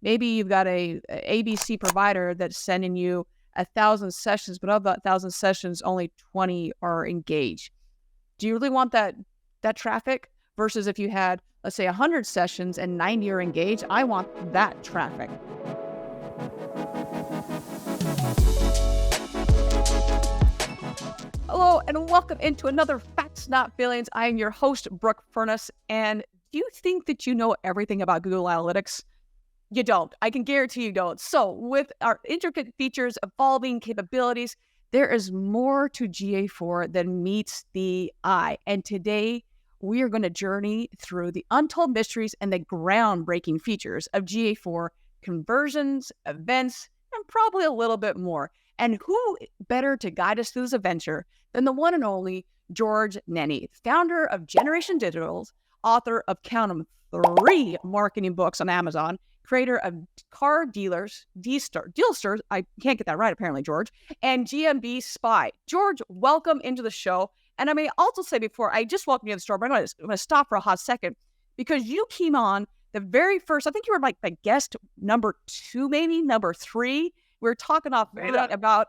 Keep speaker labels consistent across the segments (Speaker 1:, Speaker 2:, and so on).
Speaker 1: Maybe you've got a ABC provider that's sending you 1,000 sessions, but of that 1,000 sessions, only 20 are engaged. Do you really want that traffic? Versus if you had, let's say, 100 sessions and 90 are engaged, I want that traffic. Hello, and welcome into another Facts Not Feelings. I am your host, Brooke Furniss, and do you think that you know everything about Google Analytics? You don't. I can guarantee you don't. So with our intricate features, evolving capabilities, there is more to GA4 than meets the eye. And today, we are going to journey through the untold mysteries and the groundbreaking features of GA4 conversions, events, and probably a little bit more. And who better to guide us through this adventure than the one and only George Nenni, founder of Generation Digital's, author of count 'em 3 marketing books on Amazon, creator of Car Dealers, Dealsters, I can't get that right apparently, George, and GMB Spy. George, welcome into the show. And I may also say before, I just welcomed you to the store, but I'm going to stop for a hot second because you came on the very first, I think you were like the guest number 2, maybe number 3. We were talking off about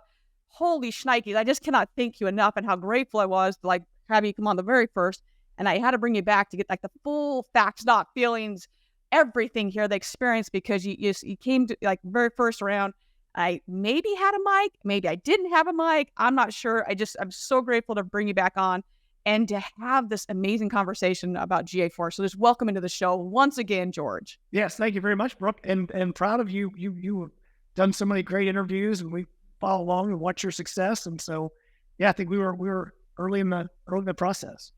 Speaker 1: holy shnikes. I just cannot thank you enough and how grateful I was to like have you come on the very first. And I had to bring you back to get like the full facts, not feelings, everything here, the experience, because you came to like very first round. I maybe had a mic, maybe I didn't have a mic. I'm not sure. I'm so grateful to bring you back on and to have this amazing conversation about GA4. So just welcome into the show once again, George.
Speaker 2: Yes, thank you very much, Brooke, and proud of you. You have done so many great interviews, and we follow along and watch your success. And so, yeah, I think we were early in the process.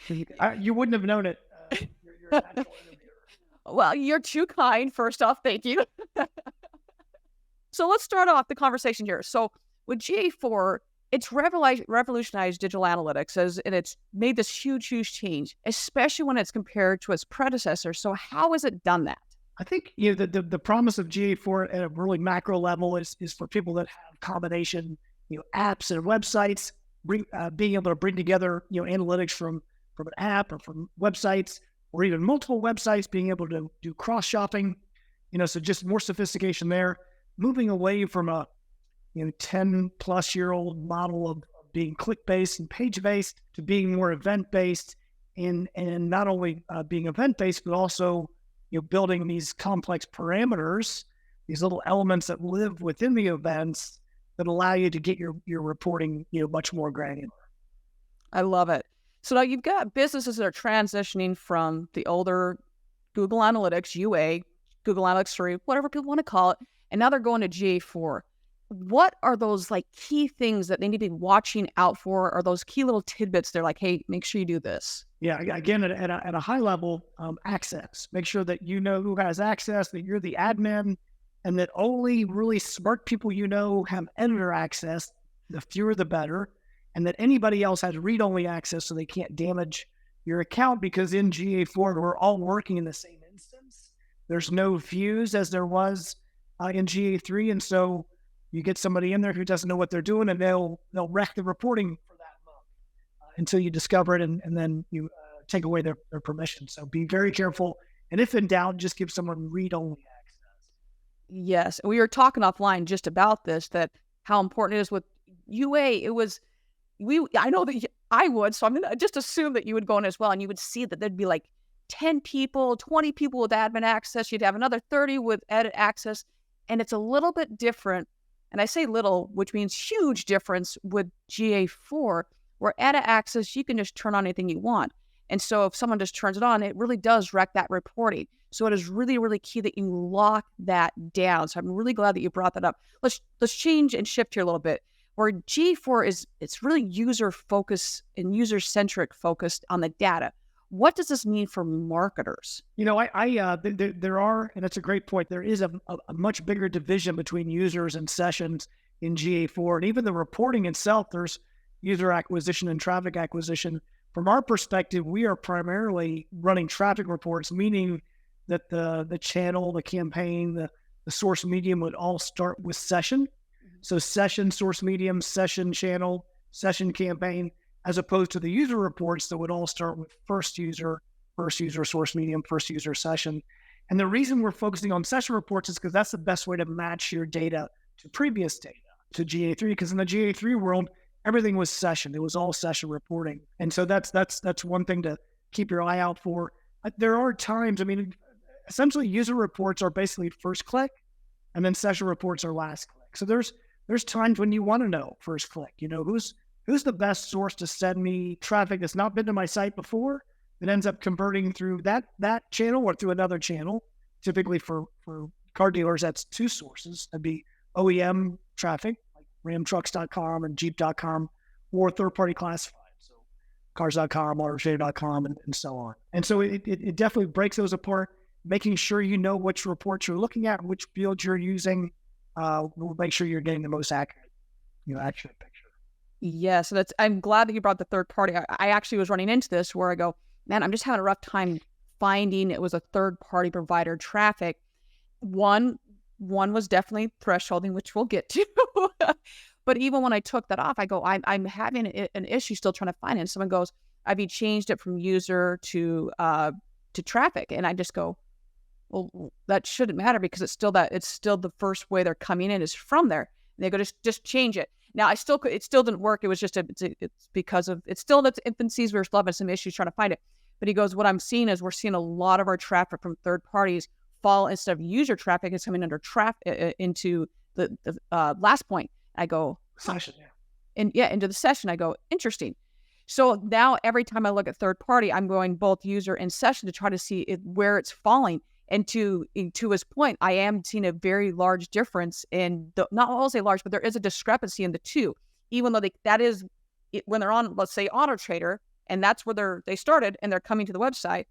Speaker 2: You wouldn't have known it. You're a natural interviewer.
Speaker 1: Well, you're too kind. First off, thank you. So let's start off the conversation here. So with GA4, it's revolutionized digital analytics and it's made this huge change, especially when it's compared to its predecessor. So how has it done that?
Speaker 2: I think the promise of GA4 at a really macro level is for people that have combination apps and websites, being able to bring together analytics from an app or from websites or even multiple websites, being able to do cross shopping, so just more sophistication there. Moving away from a 10-plus-year-old model of being click-based and page-based to being more event-based, and not only being event-based, but also building these complex parameters, these little elements that live within the events that allow you to get your reporting much more granular.
Speaker 1: I love it. So now you've got businesses that are transitioning from the older Google Analytics, UA, Google Analytics 3, whatever people want to call it, and now they're going to GA4. What are those like key things that they need to be watching out for? Or those key little tidbits? They're like, hey, make sure you do this.
Speaker 2: Yeah, again, at a high level, access. Make sure that you know who has access, that you're the admin, and that only really smart people have editor access. The fewer, the better. And that anybody else has read-only access so they can't damage your account, because in GA4, we're all working in the same instance. There's no views as there was in GA3, and so you get somebody in there who doesn't know what they're doing, and they'll wreck the reporting for that month until you discover it, and then you take away their permission. So be very careful, and if in doubt, just give someone read-only access.
Speaker 1: Yes, we were talking offline just about this, that how important it is with UA. I know that I would, so I'm going to just assume that you would go in as well, and you would see that there'd be like 10 people, 20 people with admin access. You'd have another 30 with edit access. And it's a little bit different, and I say little, which means huge difference with GA4, where edit access, you can just turn on anything you want. And so if someone just turns it on, it really does wreck that reporting. So it is really, really key that you lock that down. So I'm really glad that you brought that up. Let's change and shift here a little bit. Where GA4 it's really user-focused and user-centric focused on the data. What does this mean for marketers?
Speaker 2: There are, and that's a great point, there is a much bigger division between users and sessions in GA4. And even the reporting itself, there's user acquisition and traffic acquisition. From our perspective, we are primarily running traffic reports, meaning that the channel, the campaign, the source medium would all start with session. So session, source medium, session channel, session campaign, as opposed to the user reports that would all start with first user, source medium, first user, session. And the reason we're focusing on session reports is because that's the best way to match your data to previous data, to GA3. Because in the GA3 world, everything was session. It was all session reporting. And so that's one thing to keep your eye out for. There are times, I mean, essentially user reports are basically first click, and then session reports are last click. So there's times when you want to know first click, who's the best source to send me traffic that's not been to my site before, that ends up converting through that channel or through another channel. Typically for car dealers, that's two sources. That'd be OEM traffic, like ramtrucks.com and jeep.com, or third-party classified. So cars.com, autotrader.com, and so on. And so it definitely breaks those apart, making sure you know which reports you're looking at, which fields you're using. We'll make sure you're getting the most accurate picture.
Speaker 1: Yes, I'm glad that you brought the third party. I actually was running into this where I go, man, I'm just having a rough time finding it was a third party provider traffic. One was definitely thresholding, which we'll get to. But even when I took that off, I go, I'm having an issue still trying to find it. And someone goes, have you changed it from user to traffic? And I just go, well, that shouldn't matter because it's still the first way they're coming in is from there. And they go, just change it. Now it still didn't work. It was just it's because of it's still in its infancies. We're still having some issues trying to find it. But he goes, what I'm seeing is we're seeing a lot of our traffic from third parties fall instead of user traffic is coming under traffic into the last point. I go
Speaker 2: session,
Speaker 1: into the session. I go, interesting. So now every time I look at third party, I'm going both user and session to try to see where it's falling. And to his point, I am seeing a very large difference in not all say large, but there is a discrepancy in the two, even though when they're on, let's say, AutoTrader, and that's where they started and they're coming to the website,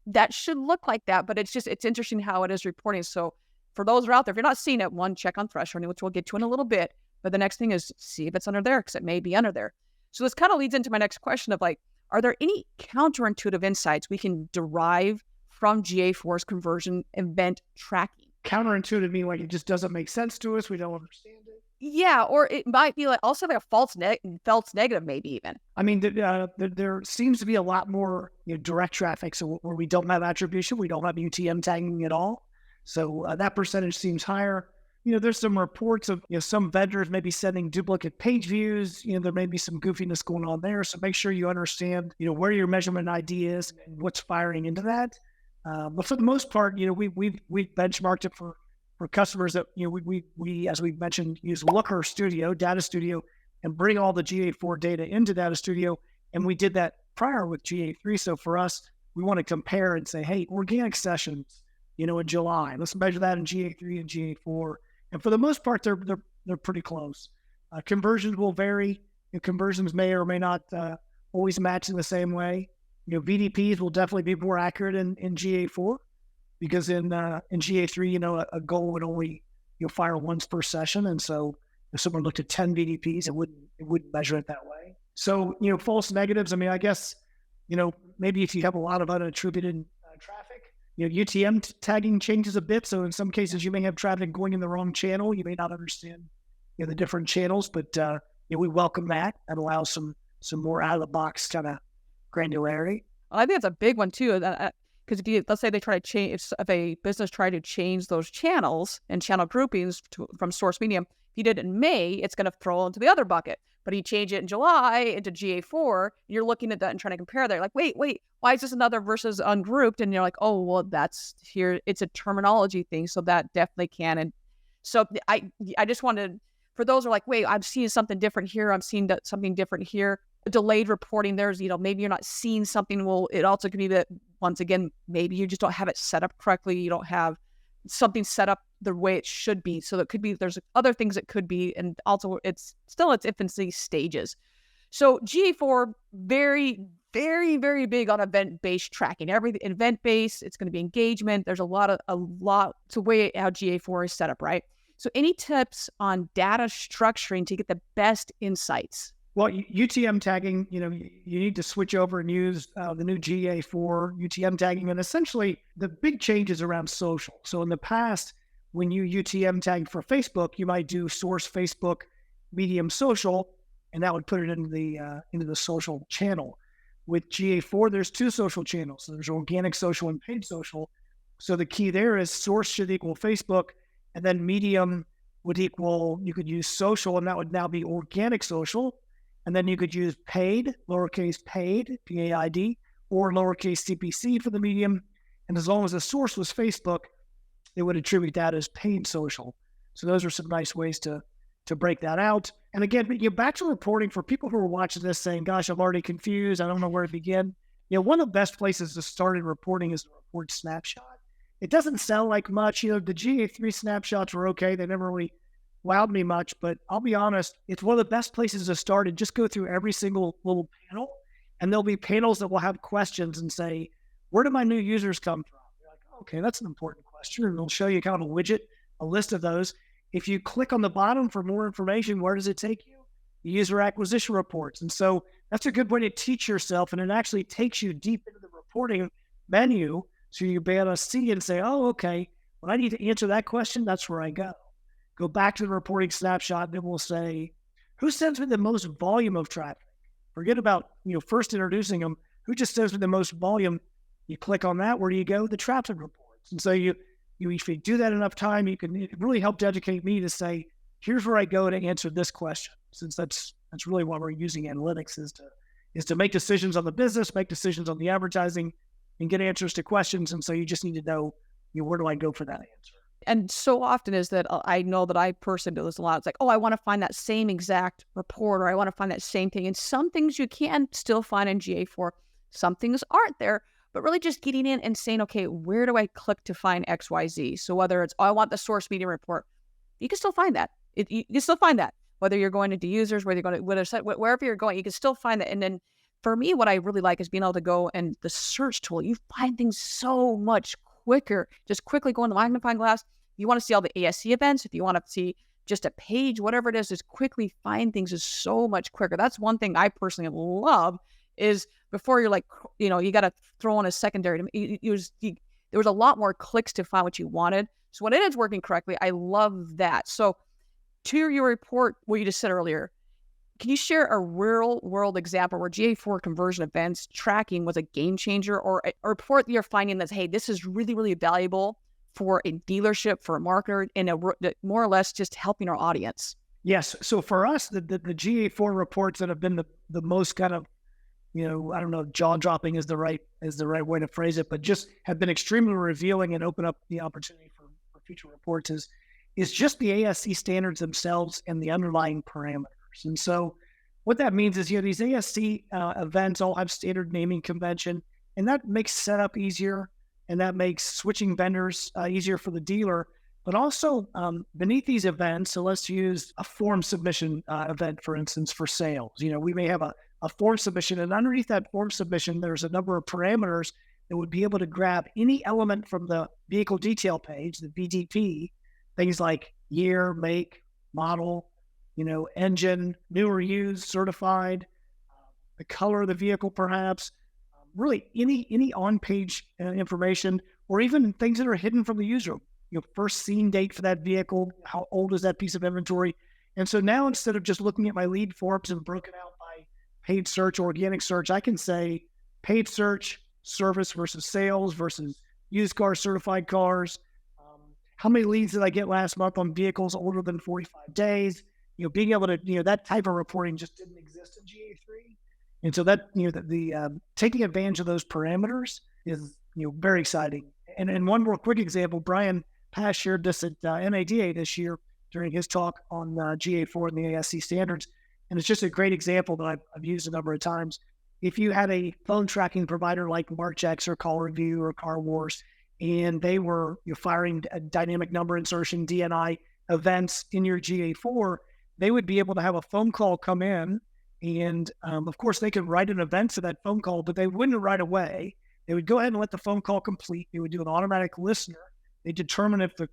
Speaker 1: that should look like that. But it's interesting how it is reporting. So for those who are out there, if you're not seeing it, one, check on thresholding, which we'll get to in a little bit. But the next thing is see if it's under there because it may be under there. So this kind of leads into my next question of are there any counterintuitive insights we can derive from GA4's conversion event tracking?
Speaker 2: Counterintuitive mean like it just doesn't make sense to us. We don't understand it.
Speaker 1: Yeah, or it might be also a false negative, maybe even.
Speaker 2: I mean, there seems to be a lot more direct traffic, so where we don't have attribution, we don't have UTM tagging at all. So that percentage seems higher. There's some reports of some vendors maybe sending duplicate page views. There may be some goofiness going on there. So make sure you understand where your measurement ID is and what's firing into that. But for the most part, we've benchmarked it for customers that we as we mentioned use Looker Studio, Data Studio, and bring all the GA4 data into Data Studio. And we did that prior with GA3. So for us, we want to compare and say, hey, organic sessions, in July, let's measure that in GA3 and GA4. And for the most part, they're pretty close. Conversions will vary. Conversions may or may not always match in the same way. VDPs will definitely be more accurate in GA4 because in GA3, a goal would only fire once per session, and so if someone looked at 10 VDPs, it wouldn't measure it that way. So false negatives. I mean, I guess maybe if you have a lot of unattributed traffic, UTM tagging changes a bit. So in some cases, you may have traffic going in the wrong channel. You may not understand the different channels, but we welcome that. That allows some more out of the box kind of granularity.
Speaker 1: I think that's a big one too. Because let's say they try to change, if a business tried to change those channels and channel groupings from source medium, if you did it in May, it's going to throw into the other bucket. But you change it in July into GA4, you're looking at that and trying to compare there. Like, wait, why is this another versus ungrouped? And you're like, oh, well, that's here. It's a terminology thing, so that definitely can. And so I just wanted, for those who are like, wait, I'm seeing something different here. I'm seeing something different here. Delayed reporting, there's, maybe you're not seeing something. Well, it also could be that, once again, maybe you just don't have it set up correctly. You don't have something set up the way it should be. So it could be, there's other things it could be. And also it's still its infancy stages. So GA4, very, very, very big on event-based tracking. Everything event-based, it's going to be engagement. There's a lot. It's the way how GA4 is set up, right? So any tips on data structuring to get the best insights?
Speaker 2: Well, UTM tagging, you need to switch over and use the new GA4 UTM tagging. And essentially, the big change is around social. So in the past, when you UTM tagged for Facebook, you might do source Facebook, medium social, and that would put it into the social channel. With GA4, there's two social channels. So there's organic social and paid social. So the key there is source should equal Facebook, and then medium would equal, you could use social, and that would now be organic social. And then you could use paid, lowercase paid, P-A-I-D, or lowercase CPC for the medium. And as long as the source was Facebook, they would attribute that as paid social. So those are some nice ways to break that out. And again, back to reporting for people who are watching this saying, gosh, I'm already confused. I don't know where to begin. One of the best places to start in reporting is the report snapshot. It doesn't sound like much. The GA3 snapshots were okay. They never really wowed me much, but I'll be honest, it's one of the best places to start and just go through every single little panel. And there'll be panels that will have questions and say, where do my new users come from? You're like, okay, that's an important question. And it'll show you kind of a widget, a list of those. If you click on the bottom for more information, where does it take you? User acquisition reports. And so that's a good way to teach yourself. And it actually takes you deep into the reporting menu. So you'll be able to see and say, oh, okay, when I need to answer that question, that's where I go. Go back to the reporting snapshot, and it will say, who sends me the most volume of traffic? Forget about, first introducing them. Who just sends me the most volume? You click on that. Where do you go? The traffic reports. And so if you do that enough time, it really helped educate me to say, here's where I go to answer this question. Since that's really what we're using analytics is to make decisions on the business, make decisions on the advertising, and get answers to questions. And so you just need to know, where do I go for that answer?
Speaker 1: And so often is that I know that I personally do this a lot. It's like, oh, I want to find that same exact report, or I want to find that same thing. And some things you can still find in GA4. Some things aren't there, but really just getting in and saying, okay, where do I click to find XYZ? So whether it's, oh, I want the source media report, you can still find that. You can still find that. Whether you're going into users, whether you're going to wherever you're going, you can still find that. And then for me, what I really like is being able to go and the search tool. You find things so much quicker. Just quickly go in the magnifying glass. You want to see all the ASC events. If you want to see just a page, whatever it is, just quickly find things is so much quicker. That's one thing I personally love is before you're like, you got to throw in a secondary. There was a lot more clicks to find what you wanted. So when it is working correctly, I love that. So to your report, what you just said earlier, can you share a real world example where GA4 conversion events tracking was a game changer, or a report that you're finding that's, hey, this is really, really valuable for a dealership, for a marketer, and more or less just helping our audience?
Speaker 2: Yes. So for us, the GA4 reports that have been the most kind of, I don't know, jaw-dropping is the right way to phrase it, but just have been extremely revealing and open up the opportunity for future reports is just the ASC standards themselves and the underlying parameters. And so what that means is, these ASC events all have standard naming convention, and that makes setup easier, and that makes switching vendors easier for the dealer. But also beneath these events, so let's use a form submission event, for instance, for sales. We may have a form submission, and underneath that form submission, there's a number of parameters that would be able to grab any element from the vehicle detail page, the VDP, things like year, make, model, engine, new or used, certified, the color of the vehicle, perhaps, really any on-page information, or even things that are hidden from the user. First seen date for that vehicle, how old is that piece of inventory? And so now, instead of just looking at my lead forms and broken out by paid search, organic search, I can say paid search, service versus sales versus used cars, certified cars. How many leads did I get last month on vehicles older than 45 days? Being able to, that type of reporting just didn't exist in GA3. And so that, the taking advantage of those parameters is, very exciting. And one more quick example, Brian Pash shared this at NADA this year during his talk on GA4 and the ASC standards. And it's just a great example that I've used a number of times. If you had a phone tracking provider like Marchex or Call Review or Car Wars, and they were firing a dynamic number insertion, DNI events in your GA4, they would be able to have a phone call come in. And of course, they could write an event to that phone call, but they wouldn't right away. They would go ahead and let the phone call complete. They would do an automatic listener. They determine if the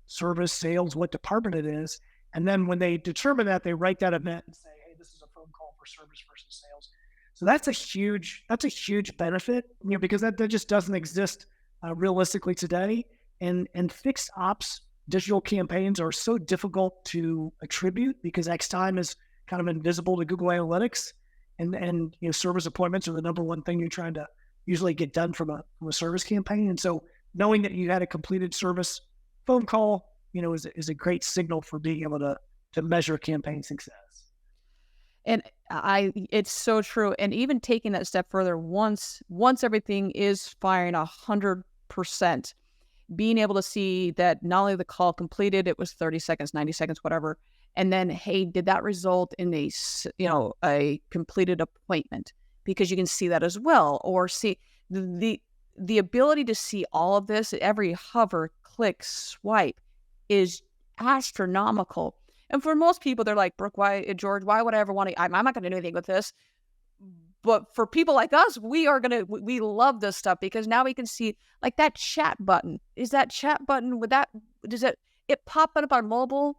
Speaker 2: service, sales, what department it is. And then when they determine that, they write that event and say, hey, this is a phone call for service versus sales. So that's a huge benefit, because that just doesn't exist realistically today. And fixed ops digital campaigns are so difficult to attribute because X time is kind of invisible to Google Analytics, and service appointments are the number one thing you're trying to usually get done from a service campaign. And so knowing that you had a completed service phone call, is a great signal for being able to measure campaign success.
Speaker 1: And it's so true. And even taking that step further, once everything is firing 100%, being able to see that not only the call completed, it was 30 seconds, 90 seconds, whatever. And then, hey, did that result in a completed appointment? Because you can see that as well, or see the ability to see all of this, every hover, click, swipe is astronomical. And for most people, they're like, Brooke, George, why would I ever want to? I'm not going to do anything with this. But for people like us, we love this stuff because now we can see like that chat button. Is that chat button does it pop up on mobile?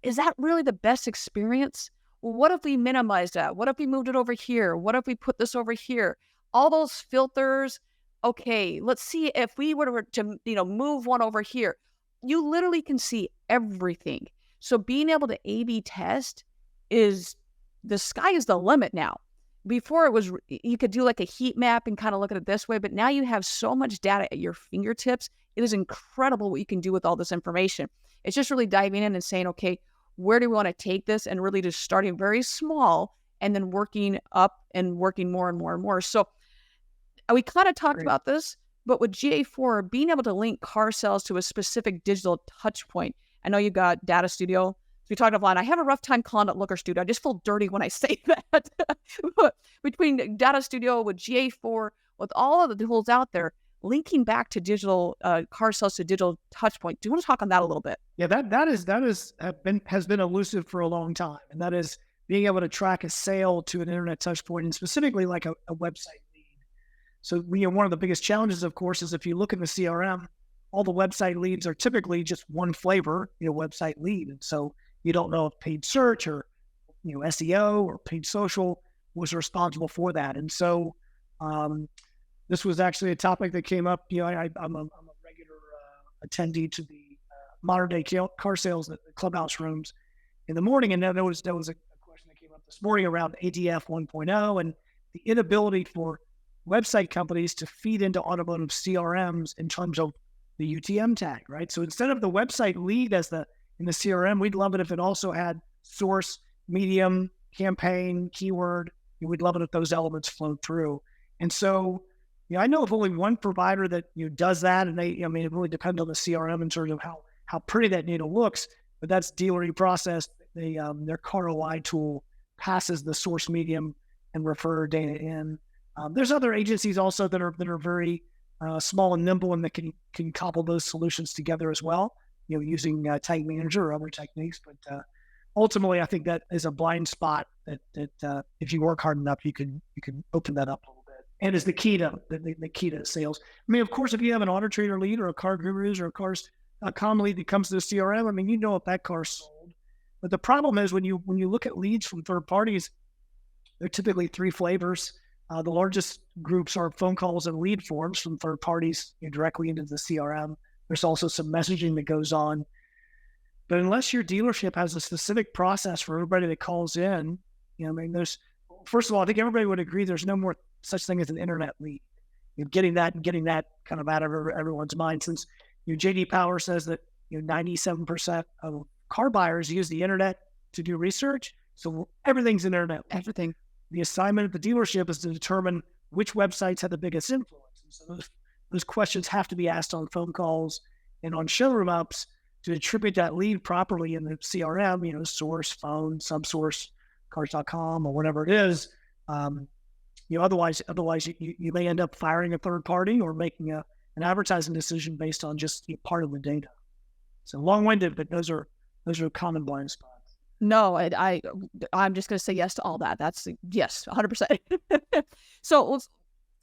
Speaker 1: Is that really the best experience? Well, what if we minimize that? What if we moved it over here? What if we put this over here? All those filters. Okay, let's see if we were to move one over here. You literally can see everything. So being able to A/B test the sky is the limit now. Before it was, you could do like a heat map and kind of look at it this way, but now you have so much data at your fingertips. It is incredible what you can do with all this information. It's just really diving in and saying, okay, where do we want to take this? And really just starting very small and then working up and working more and more and more. So we kind of talked about this, but with GA4, being able to link car sales to a specific digital touch point. I know you got Data Studio. So we talked offline. I have a rough time calling it Looker Studio. I just feel dirty when I say that. But between Data Studio with GA4, with all of the tools out there, linking back to digital car sales to digital touch point. Do you want to talk on that a little bit?
Speaker 2: Yeah, has been elusive for a long time, and that is being able to track a sale to an internet touch point, and specifically like a website lead. So one of the biggest challenges, of course, is if you look in the CRM, all the website leads are typically just one flavor, website lead. And so you don't know if paid search or, SEO or paid social was responsible for that. And so this was actually a topic that came up. I'm a regular attendee to the modern day car sales at the clubhouse rooms in the morning. And then there was a question that came up this morning around ADF 1.0 and the inability for website companies to feed into automotive CRMs in terms of the UTM tag, right? So instead of the website lead in the CRM, we'd love it if it also had source, medium, campaign, keyword. We'd love it if those elements flowed through. And so, I know of only one provider that does that, and it really depends on the CRM in terms of how pretty that data looks. But that's Dealer eProcess. Their CarOI tool passes the source, medium, and refer data in. There's other agencies also that are very small and nimble, and that can cobble those solutions together as well, using Tag Manager or other techniques. But ultimately, I think that is a blind spot that if you work hard enough, you can open that up a little bit. And is the key to sales. Of course, if you have an Auto Trader lead or a Car Gurus or a Cars.com lead that comes to the CRM, if that car's sold. But the problem is when you look at leads from third parties, they're typically three flavors. The largest groups are phone calls and lead forms from third parties directly into the CRM. There's also some messaging that goes on. But unless your dealership has a specific process for everybody that calls in, first of all, I think everybody would agree there's no more such thing as an internet lead. Getting that kind of out of everyone's mind, since JD Power says that 97% of car buyers use the internet to do research. So everything's an internet lead.
Speaker 1: Everything.
Speaker 2: The assignment at the dealership is to determine which websites have the biggest influence. And so those questions have to be asked on phone calls and on showroom ups to attribute that lead properly in the CRM, source, phone, subsource, cars.com, or whatever it is. Otherwise you may end up firing a third party or making an advertising decision based on just part of the data. So long-winded, but those are common blind spots.
Speaker 1: No, I'm just going to say yes to all that. That's yes, 100%. So let's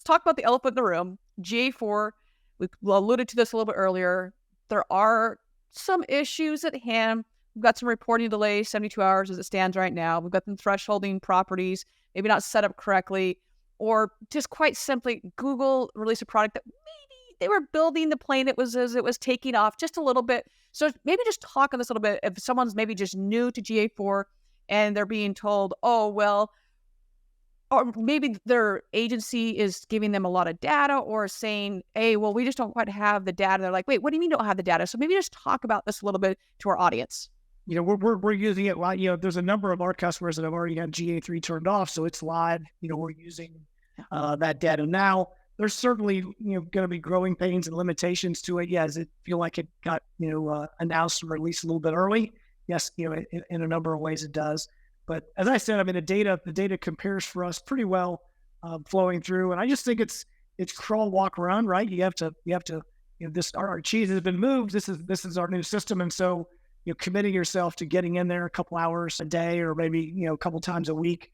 Speaker 1: talk about the elephant in the room. GA4, we alluded to this a little bit earlier. There are some issues at hand. We've got some reporting delays, 72 hours as it stands right now. We've got some thresholding properties, maybe not set up correctly, or just quite simply, Google released a product that maybe they were building the plane as it was taking off just a little bit. So maybe just talk on this a little bit. If someone's maybe just new to GA4 and they're being told, oh, well, or maybe their agency is giving them a lot of data or saying, hey, well, we just don't quite have the data. They're like, wait, what do you mean you don't have the data? So maybe just talk about this a little bit to our audience.
Speaker 2: We're using it. Well, there's a number of our customers that have already had GA3 turned off, so it's live. We're using that data now. There's certainly going to be growing pains and limitations to it. Yeah, does it feel like it got announced or released a little bit early? Yes, in a number of ways it does. But as I said, I mean the data compares for us pretty well, flowing through, and I just think it's crawl, walk, run. Right? You have to this our cheese has been moved. This is our new system, and so committing yourself to getting in there a couple hours a day or maybe a couple times a week,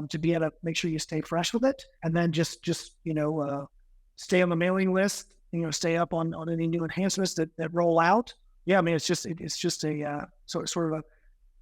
Speaker 2: to be able to make sure you stay fresh with it, and then just stay on the mailing list. Stay up on any new enhancements that roll out. Yeah, I mean it's just a sort of a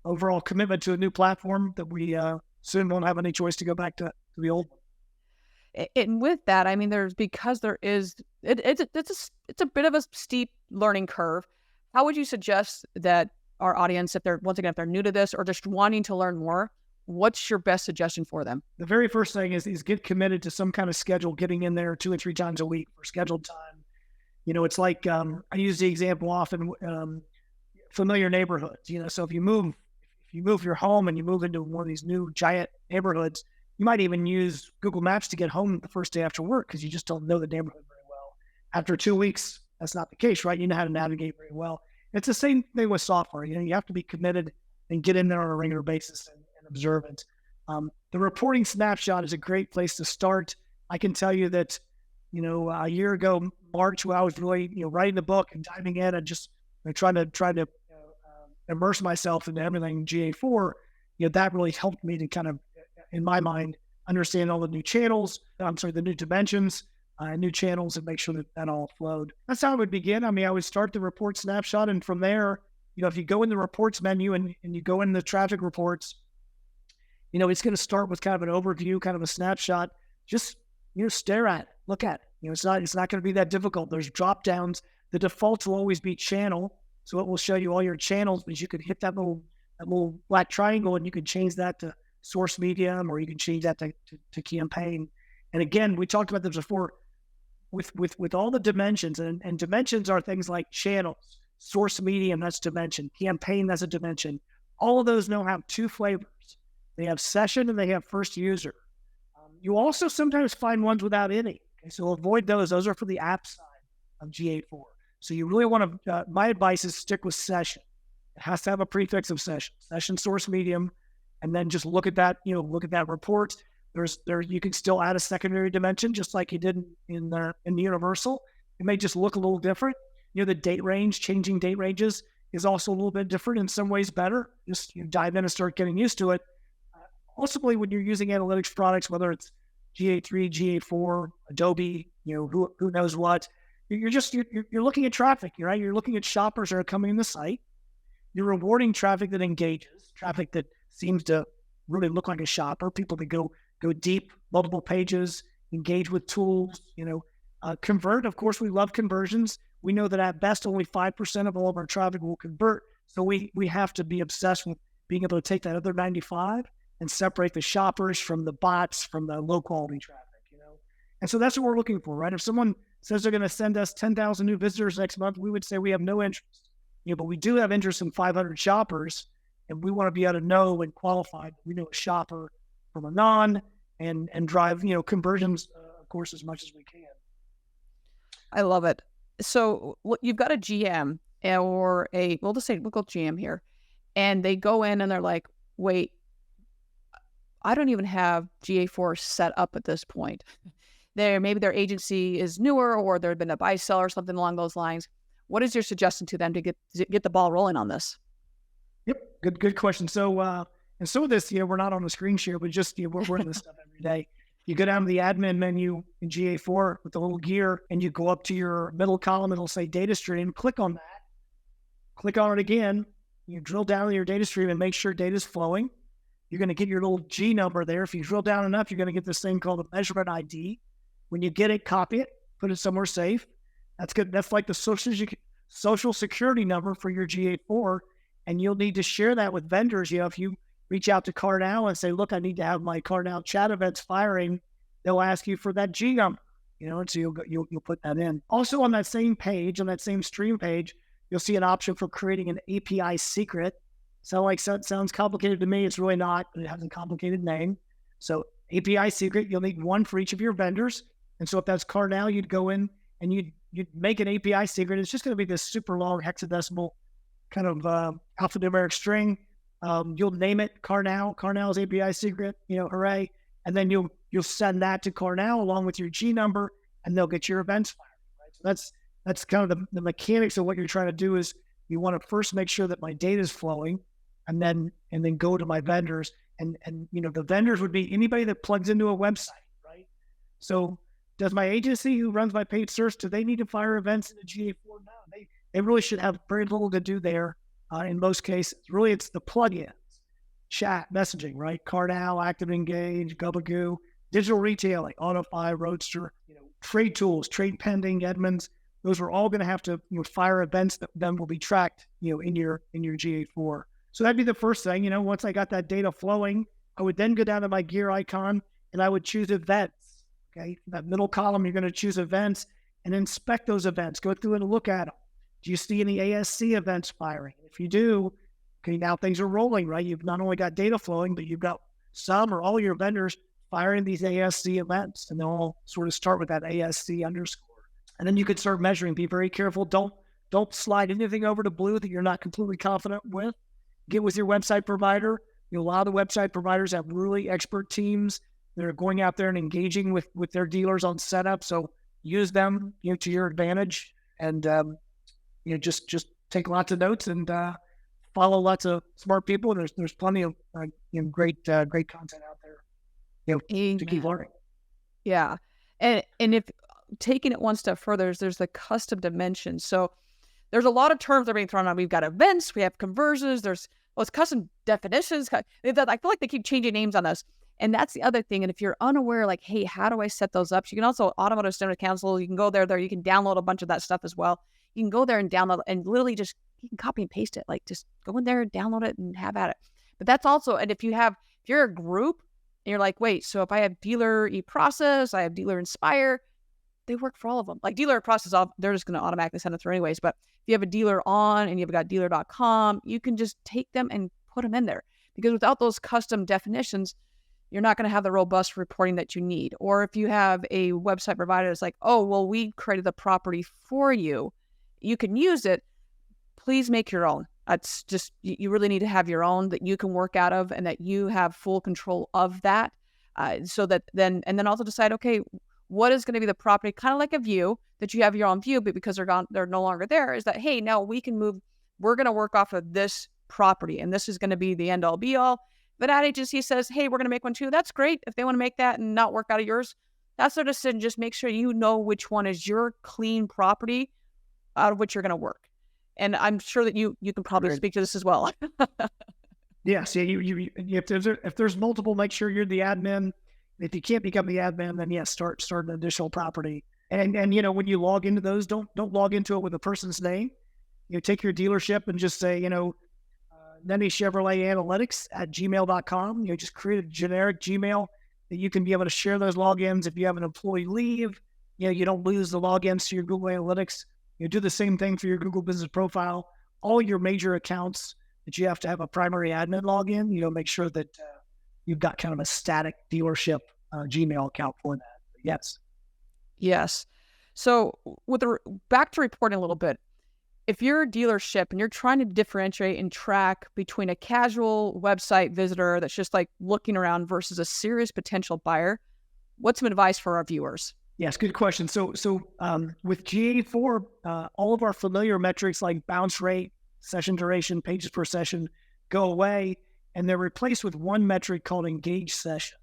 Speaker 2: overall commitment to a new platform that we soon won't have any choice to go back to the old one.
Speaker 1: And with that, I mean, because there is it's a bit of a steep learning curve. How would you suggest that our audience, if they're new to this or just wanting to learn more, what's your best suggestion for them?
Speaker 2: The very first thing is get committed to some kind of schedule, getting in there 2 or 3 times a week for scheduled time. It's like I use the example often, familiar neighborhoods. So if you move your home and you move into one of these new giant neighborhoods, you might even use Google Maps to get home the first day after work because you just don't know the neighborhood very well. After 2 weeks, that's not the case, right? You know how to navigate very well. It's the same thing with software. You have to be committed and get in there on a regular basis and observe it. The reporting snapshot is a great place to start. I can tell you that, a year ago, March, when I was really, writing the book and diving in and just trying to immerse myself into everything GA4, that really helped me to kind of, in my mind, understand all the new channels. The new dimensions, new channels, and make sure that all flowed. That's how I would begin. I mean, I would start the report snapshot, and from there, if you go in the reports menu and you go in the traffic reports, it's going to start with kind of an overview, kind of a snapshot. Just stare at it, look at it. It's not going to be that difficult. There's drop downs. The default will always be channel, so it will show you all your channels. But you could hit that little black triangle, and you can change that to source medium, or you can change that to campaign. And again, we talked about this before with all the dimensions, and dimensions are things like channels, source medium, that's dimension, campaign, that's a dimension. All of those now have 2 flavors. They have session and they have first user. You also sometimes find ones without any. Okay, so avoid those. Those are for the app side of GA4. So you really want to, my advice is stick with session. It has to have a prefix of session source medium, and then just look at that, look at that report. You can still add a secondary dimension just like you did in the universal. It may just look a little different. The date range, changing date ranges is also a little bit different, in some ways better. Just dive in and start getting used to it. Ultimately, when you're using analytics products, whether it's GA3, GA4, Adobe, who knows what, you're looking at traffic, right? You're looking at shoppers that are coming in the site. You're rewarding traffic that engages, traffic that seems to really look like a shopper, people that go deep, multiple pages, engage with tools, convert. Of course, we love conversions. We know that at best, only 5% of all of our traffic will convert. So we have to be obsessed with being able to take that other 95 and separate the shoppers from the bots, from the low quality traffic, And so that's what we're looking for, right? If someone says they're going to send us 10,000 new visitors next month, we would say we have no interest. But we do have interest in 500 shoppers, and we want to be able to know and qualify that we know a shopper from a non, and drive, conversions, of course, as much as we can.
Speaker 1: I love it. So you've got a GM or we'll go GM here, and they go in and they're like, wait, I don't even have GA4 set up at this point. Maybe their agency is newer, or there's been a buy sell or something along those lines. What is your suggestion to them to get the ball rolling on this?
Speaker 2: Yep, good question. So and so with this, we're not on the screen share, but just we're in this stuff every day. You go down to the admin menu in GA4 with the little gear, and you go up to your middle column. It'll say data stream. Click on that. Click on it again. You drill down to your data stream and make sure data is flowing. You're going to get your little G number there. If you drill down enough, you're going to get this thing called a measurement ID. When you get it, copy it, put it somewhere safe. That's good. That's like the social security number for your GA4, and you'll need to share that with vendors. If you reach out to CarNow and say, look, I need to have my CarNow chat events firing. They'll ask you for that G number, and so you'll put that in. Also on that same page, on that same stream page, you'll see an option for creating an API secret. Sounds complicated to me. It's really not, but it has a complicated name. So API secret, you'll need one for each of your vendors. And so if that's CarNow, you'd go in and you'd make an API secret. It's just going to be this super long hexadecimal kind of alphanumeric string. You'll name it CarNow's API secret, hooray. And then you'll send that to CarNow along with your G number, and they'll get your events fired. Right? So that's kind of the mechanics of what you're trying to do. Is you want to first make sure that my data is flowing, and then go to my vendors. And the vendors would be anybody that plugs into a website, right? So does my agency who runs my paid search, do they need to fire events in the GA4? No, they really should have very little to do there in most cases. Really, it's the plugins, chat, messaging, right? CarNow, ActiveEngage, Gubagoo, digital retailing, AutoFi, Roadster, trade tools, Trade Pending, Edmunds. Those are all going to have to fire events that then will be tracked, in your GA4. So that'd be the first thing. Once I got that data flowing, I would then go down to my gear icon and I would choose events. Okay, that middle column, you're going to choose events and inspect those events. Go through and look at them. Do you see any ASC events firing? If you do, okay, now things are rolling, right? You've not only got data flowing, but you've got some or all your vendors firing these ASC events, and they'll all sort of start with that ASC underscore. And then you could start measuring. Be very careful. Don't slide anything over to blue that you're not completely confident with. Get with your website provider. A lot of the website providers have really expert teams that are going out there and engaging with their dealers on setup. So use them, to your advantage, and just take lots of notes and follow lots of smart people. And there's plenty of great content out there, to keep learning.
Speaker 1: Yeah, and if taking it one step further, there's the custom dimensions. So there's a lot of terms that are being thrown out. We've got events, we have conversions, it's custom definitions. I feel like they keep changing names on us. And that's the other thing. And if you're unaware, like, hey, how do I set those up? So you can also automotive standard cancel. You can go there. You can download a bunch of that stuff as well. You can go there and download and literally you can copy and paste it. Like, just go in there and download it and have at it. But that's also, and if you're a group and you're like, wait, so if I have dealer eProcess, I have dealer Inspire, they work for all of them. Like dealer process, they're just going to automatically send it through anyways. But if you have a dealer on and you've got dealer.com, you can just take them and put them in there, because without those custom definitions, you're not going to have the robust reporting that you need. Or if you have a website provider that's like, oh, well, we created the property for you, you can use it. Please make your own. It's just, you really need to have your own that you can work out of and that you have full control of that. So that then also decide, okay, what is going to be the property, kind of like a view that you have your own view, but because they're no longer there, is that, hey, now we're going to work off of this property and this is going to be the end all be all. But ad agency says, hey, we're going to make one too. That's great. If they want to make that and not work out of yours, that's their decision. Just make sure you know which one is your clean property out of which you're going to work. And I'm sure that you can probably speak to this as well.
Speaker 2: Yes. Yeah, if there's multiple, make sure you're the admin. If you can't become the admin, then yes, start an additional property. And when you log into those, don't log into it with a person's name. Take your dealership and just say, Nenni Chevrolet Analytics at gmail.com. Just create a generic Gmail that you can be able to share those logins. If you have an employee leave, you don't lose the logins to your Google Analytics. Do the same thing for your Google Business Profile. All your major accounts that you have to have a primary admin login, make sure that you've got kind of a static dealership Gmail account for that. Yes.
Speaker 1: Yes. So back to reporting a little bit, if you're a dealership and you're trying to differentiate and track between a casual website visitor that's just like looking around versus a serious potential buyer, what's some advice for our viewers?
Speaker 2: Yes, good question. So with GA4, all of our familiar metrics like bounce rate, session duration, pages per session go away, and they're replaced with one metric called engaged session,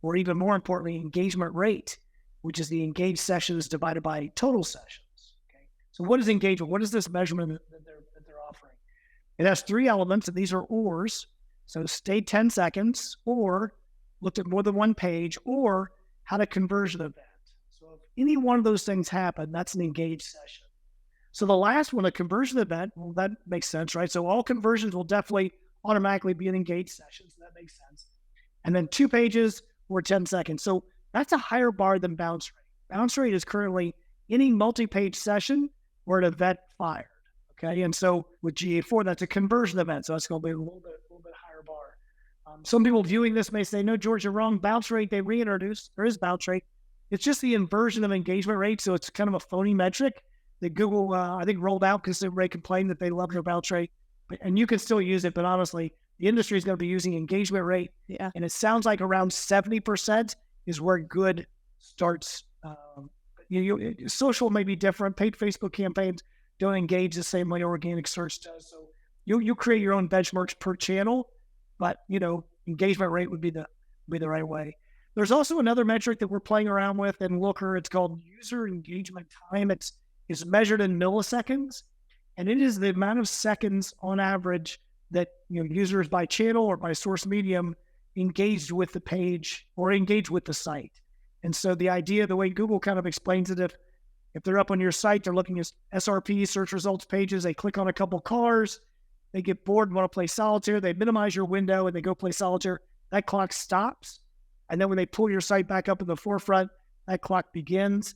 Speaker 2: or even more importantly, engagement rate, which is the engaged sessions divided by total sessions. Okay. So what is engagement? What is this measurement that they're offering? It has three elements, and these are ORs. So stayed 10 seconds, or looked at more than one page, or had a conversion event. So if any one of those things happen, that's an engaged session. So the last one, a conversion event, well, that makes sense, right? So all conversions will definitely automatically be an engaged session. So that makes sense. And then 2 pages or 10 seconds. So that's a higher bar than bounce rate. Bounce rate is currently any multi-page session or an event fired. Okay. And so with GA4, that's a conversion event. So that's going to be a little bit higher bar. Some people viewing this may say, no, George, you're wrong. Bounce rate, they reintroduced. There is bounce rate. It's just the inversion of engagement rate. So it's kind of a phony metric that Google, I think, rolled out because everybody complained that they love their bounce rate. And you can still use it, but honestly, the industry is going to be using engagement rate.
Speaker 1: Yeah.
Speaker 2: And it sounds like around 70% is where good starts. Social may be different. Paid Facebook campaigns don't engage the same way organic search does. So you create your own benchmarks per channel, but engagement rate would be the right way. There's also another metric that we're playing around with in Looker. It's called user engagement time. It's measured in milliseconds, and it is the amount of seconds on average that users by channel or by source medium engaged with the page or engaged with the site. And so the idea, the way Google kind of explains it, if they're up on your site, they're looking at SRP, search results pages, they click on a couple cars, they get bored and want to play solitaire, they minimize your window and they go play solitaire, that clock stops. And then when they pull your site back up in the forefront, that clock begins.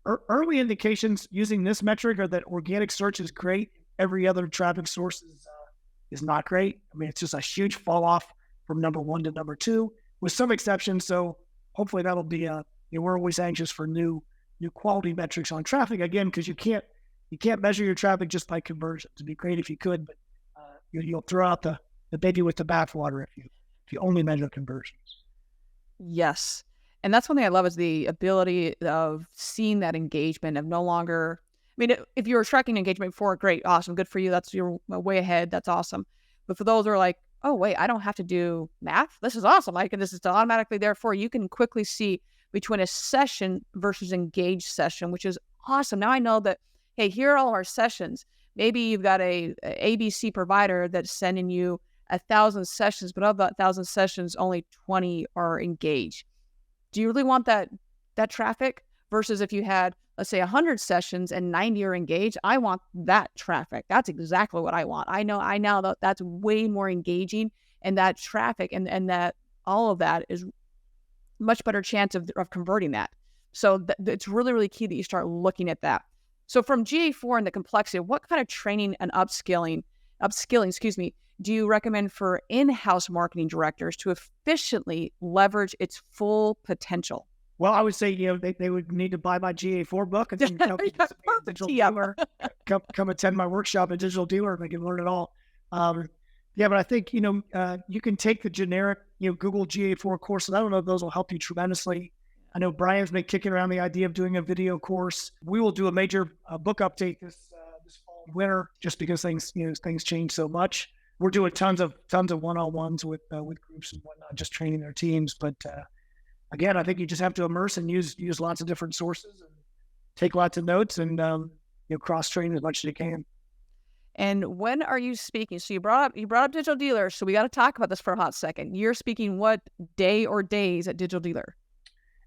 Speaker 2: Early indications using this metric are that organic search is great. Every other traffic source is not great. I mean, it's just a huge fall off from number 1 to number 2, with some exceptions. So hopefully that'll be we're always anxious for new quality metrics on traffic, again, because you can't measure your traffic just by conversions. It'd be great if you could, but you'll throw out the baby with the bathwater if you only measure conversions.
Speaker 1: Yes. And that's one thing I love, is the ability of seeing that engagement, of no longer, I mean, if you're tracking engagement before, great, awesome, good for you. You're way ahead. That's awesome. But for those who are like, oh, wait, I don't have to do math. This is awesome. This is automatically there for you. You can quickly see between a session versus engaged session, which is awesome. Now I know that, hey, here are all our sessions. Maybe you've got a ABC provider that's sending you 1,000 sessions, but of that 1,000 sessions, only 20 are engaged. Do you really want that traffic? Versus if you had, let's say, 100 sessions and 90 are engaged, I want that traffic. That's exactly what I want. I know that that's way more engaging, and that traffic and that all of that is much better chance of converting that. So it's really, really key that you start looking at that. So from GA4 and the complexity, what kind of training and upskilling, do you recommend for in-house marketing directors to efficiently leverage its full potential?
Speaker 2: Well, I would say, they would need to buy my GA4 book and digital dealer. Come attend my workshop at Digital Dealer and they can learn it all. But I think, you can take the generic, Google GA4 courses. I don't know if those will help you tremendously. I know Brian's been kicking around the idea of doing a video course. We will do a major book update this fall and winter, just because things change so much. We're doing tons of one-on-ones with groups and whatnot, just training their teams. But again, I think you just have to immerse and use lots of different sources and take lots of notes and cross-train as much as you can.
Speaker 1: And when are you speaking? So you brought up Digital Dealer, so we got to talk about this for a hot second. You're speaking what day or days at Digital Dealer?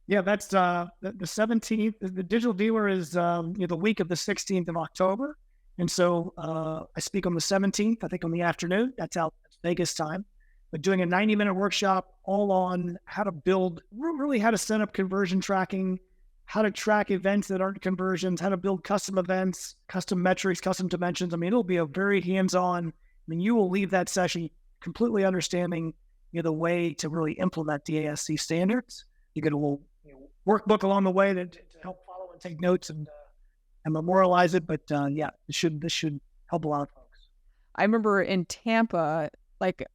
Speaker 2: Yeah, that's the 17th. The Digital Dealer is the week of the 16th of October. And so I speak on the 17th, I think on the afternoon. That's Vegas time. But doing a 90-minute workshop all on how to build, really how to set up conversion tracking, how to track events that aren't conversions, how to build custom events, custom metrics, custom dimensions. I mean, it'll be a very hands-on. You will leave that session completely understanding the way to really implement the ASC standards. You get a little workbook along the way to help follow and take notes and memorialize it. But this should help a lot of folks.
Speaker 1: I remember in Tampa,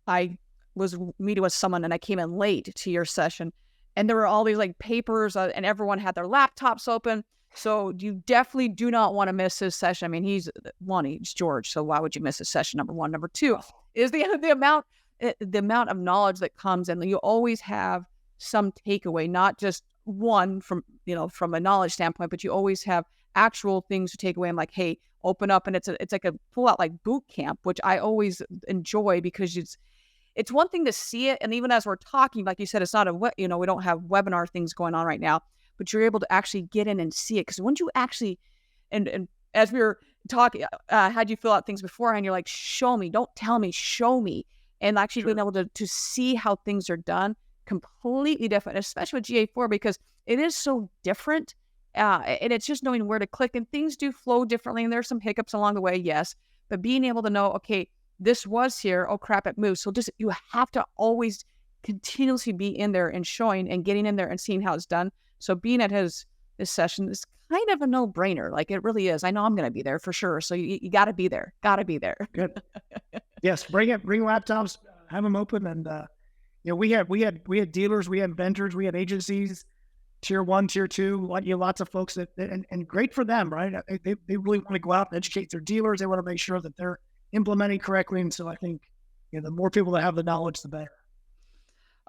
Speaker 1: I was meeting with someone and I came in late to your session, and there were all these papers and everyone had their laptops open. So you definitely do not want to miss his session. I mean, he's George, so why would you miss his session? Number one. Number two is the amount of knowledge that comes in. You always have some takeaway, not just one from a knowledge standpoint, but you always have actual things to take away. I'm like, hey, open up, and it's like a pull out boot camp, which I always enjoy, because it's one thing to see it, and even as we're talking, like you said, it's not we don't have webinar things going on right now, but you're able to actually get in and see it. Because once you actually, and as we were had you fill out things beforehand. You're like, show me, don't tell me, show me. And actually being able to see how things are done, completely different, especially with GA4, because it is so different. And it's just knowing where to click, and things do flow differently. And there's some hiccups along the way, yes. But being able to know, okay, this was here. Oh crap, it moves. So you have to always continuously be in there and showing and getting in there and seeing how it's done. So being at this session is kind of a no-brainer. Like, it really is. I know I'm going to be there for sure. So you got to be there. Got to be there.
Speaker 2: Good. Yes, bring laptops, have them open, and we had dealers, we had vendors, we had agencies, tier 1, tier 2, lots of folks and great for them, right? They really want to go out and educate their dealers. They want to make sure that they're implementing correctly, and so I think the more people that have the knowledge, the better.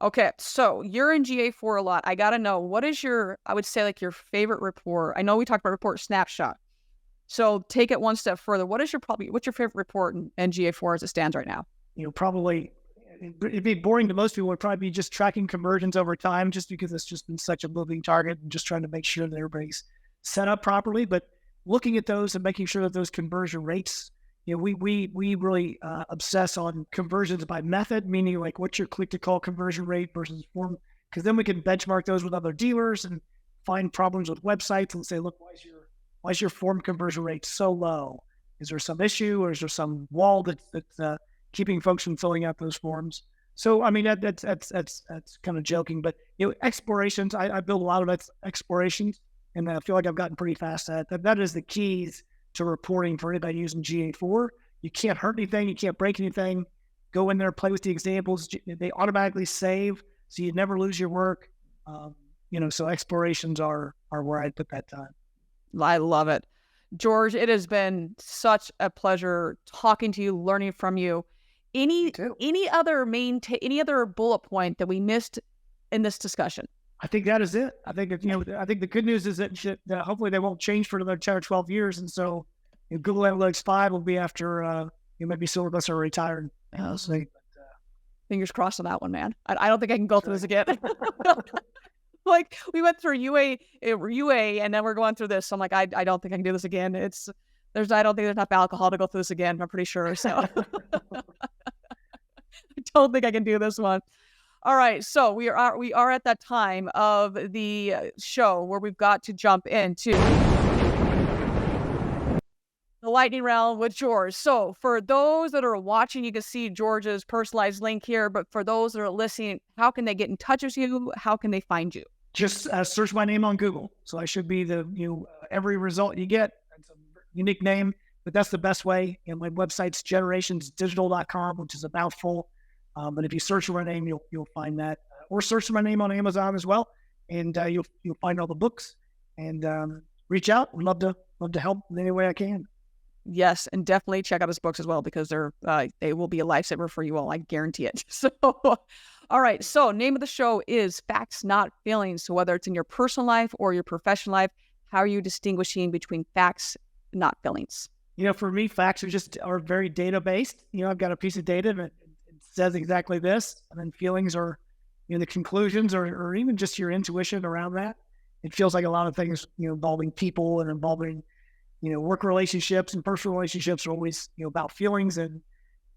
Speaker 1: Okay, so you're in GA4 a lot. I got to know, what is I would say, like, your favorite report? I know we talked about report snapshot. So take it one step further. What's your favorite report in GA4 as it stands right now?
Speaker 2: Probably, it'd be boring to most people. It'd probably be just tracking conversions over time, just because it's just been such a moving target, and just trying to make sure that everybody's set up properly. But looking at those and making sure that those conversion rates, we really obsess on conversions by method, meaning like what's your click to call conversion rate versus form, because then we can benchmark those with other dealers and find problems with websites and say, look, why is your form conversion rate so low? Is there some issue, or is there some wall that's keeping folks from filling out those forms? So I mean, that's kind of joking, but explorations. I build a lot of explorations, and I feel like I've gotten pretty fast at it. That is the keys to reporting for anybody using GA4. You can't hurt anything. You can't break anything. Go in there, play with the examples. They automatically save, so you never lose your work. So explorations are where I put that time.
Speaker 1: I love it. George, it has been such a pleasure talking to you, learning from you. Any other bullet point that we missed in this discussion?
Speaker 2: I think that is it. I think I think the good news is that hopefully they won't change for another 10 or 12 years, and so Google Analytics 5 will be after maybe some of us are retired.
Speaker 1: Fingers crossed on that one, man. I don't think I can go through this again. Like, we went through UA, and then we're going through this. So I'm like, I don't think I can do this again. I don't think there's enough alcohol to go through this again. I'm pretty sure. So I don't think I can do this one. All right, so we are at that time of the show where we've got to jump into the lightning round with George. So for those that are watching, you can see George's personalized link here. But for those that are listening, how can they get in touch with you? How can they find you?
Speaker 2: Just search my name on Google. So I should be every result you get. It's a unique name, but that's the best way. And my website's generationsdigital.com, which is a mouthful. But if you search for my name, you'll find that, or search for my name on Amazon as well, and you'll find all the books. And reach out. We'd love to help in any way I can.
Speaker 1: Yes, and definitely check out his books as well, because they will be a lifesaver for you all. I guarantee it. So, all right. So, name of the show is Facts Not Feelings. So, whether it's in your personal life or your professional life, how are you distinguishing between facts, not feelings?
Speaker 2: For me, facts are very data based. I've got a piece of data that says exactly this, and then feelings are the conclusions or even just your intuition around that. It feels like a lot of things involving people and involving work relationships and personal relationships are always about feelings, and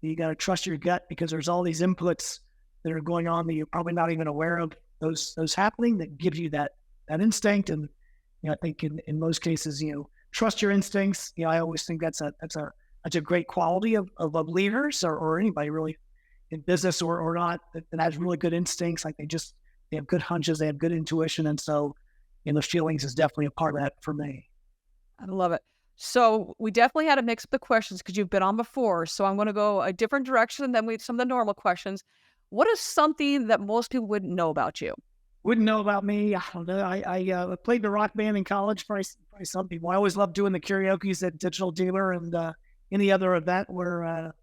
Speaker 2: you got to trust your gut, because there's all these inputs that are going on that you're probably not even aware of those happening, that gives you that instinct. And I think in most cases trust your instincts. I always think that's a great quality of leaders or anybody really in business or not, that has really good instincts. Like they have good hunches, they have good intuition. And so, the feelings is definitely a part of that for me.
Speaker 1: I love it. So we definitely had to mix up the questions because you've been on before. So I'm going to go a different direction than some of the normal questions. What is something that most people wouldn't know about you?
Speaker 2: Wouldn't know about me? I don't know. I played the rock band in college. Probably some people. I always loved doing the karaoke's at Digital Dealer and any other event where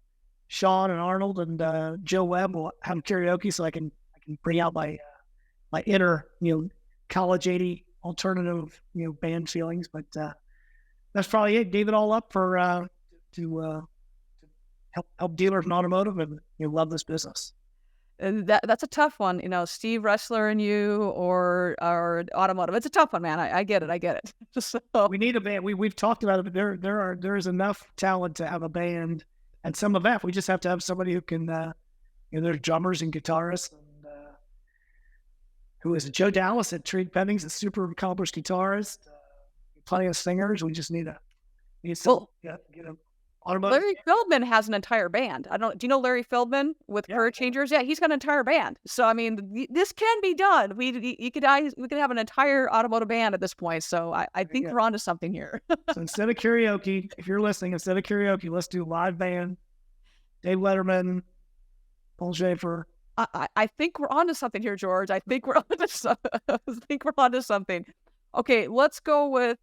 Speaker 2: Sean and Arnold and Joe Webb will have karaoke, so I can bring out my inner college 80 alternative band feelings. But that's probably it. Gave it all up for to help dealers in automotive and love this business.
Speaker 1: And that's a tough one, Steve Wrestler and you or automotive. It's a tough one, man. I get it. I get it. So,
Speaker 2: We need a band. We've talked about it, but there is enough talent to have a band at some event. We just have to have somebody who can, there's drummers and guitarists. And, who is it? Joe Dallas at Treat Pendings, a super accomplished guitarist. Plenty of singers. We just need some, get a automotive.
Speaker 1: Larry Feldman has an entire band. Do you know Larry Feldman with Career Changers? Yeah, he's got an entire band. So I mean, this can be done. We could have an entire automotive band at this point. So I think we're onto something here.
Speaker 2: So instead of karaoke, if you're listening, instead of karaoke, let's do live band. Dave Letterman, Paul Schaefer.
Speaker 1: I think we're onto something here, George. I think we're onto something. Okay, let's go with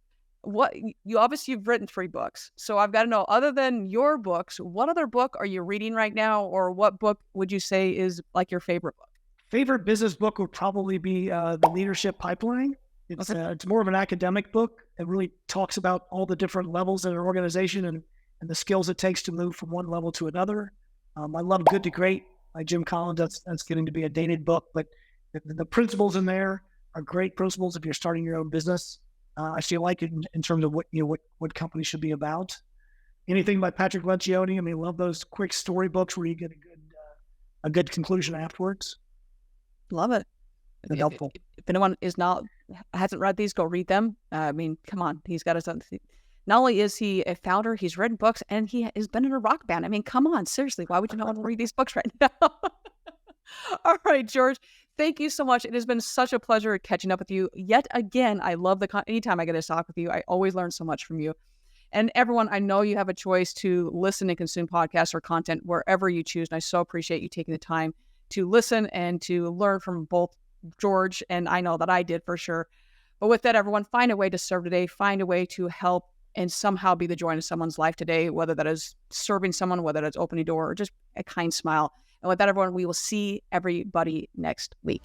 Speaker 1: you've written 3 books. So I've got to know, other than your books, what other book are you reading right now, or what book would you say is like your favorite book?
Speaker 2: Favorite business book would probably be The Leadership Pipeline. It's more of an academic book. It really talks about all the different levels in an organization and the skills it takes to move from one level to another. I love Good to Great by Jim Collins. That's getting to be a dated book, but the principles in there are great principles if you're starting your own business. I feel like in terms of what companies should be about. Anything by Patrick Lencioni. I mean, love those quick story books where you get a good conclusion afterwards.
Speaker 1: Love it.
Speaker 2: Helpful.
Speaker 1: If anyone hasn't read these, go read them. I mean, come on, he's got something. Not only is he a founder, he's written books, and he has been in a rock band. I mean, come on, seriously, why would you not want to read these books right now? All right, George. Thank you so much. It has been such a pleasure catching up with you. Yet again, I love anytime I get to talk with you, I always learn so much from you. And everyone, I know you have a choice to listen and consume podcasts or content wherever you choose. And I so appreciate you taking the time to listen and to learn from both George, and I know that I did for sure. But with that, everyone, find a way to serve today. Find a way to help and somehow be the joy in someone's life today, whether that is serving someone, whether that's opening a door, or just a kind smile. And with that, everyone, we will see everybody next week.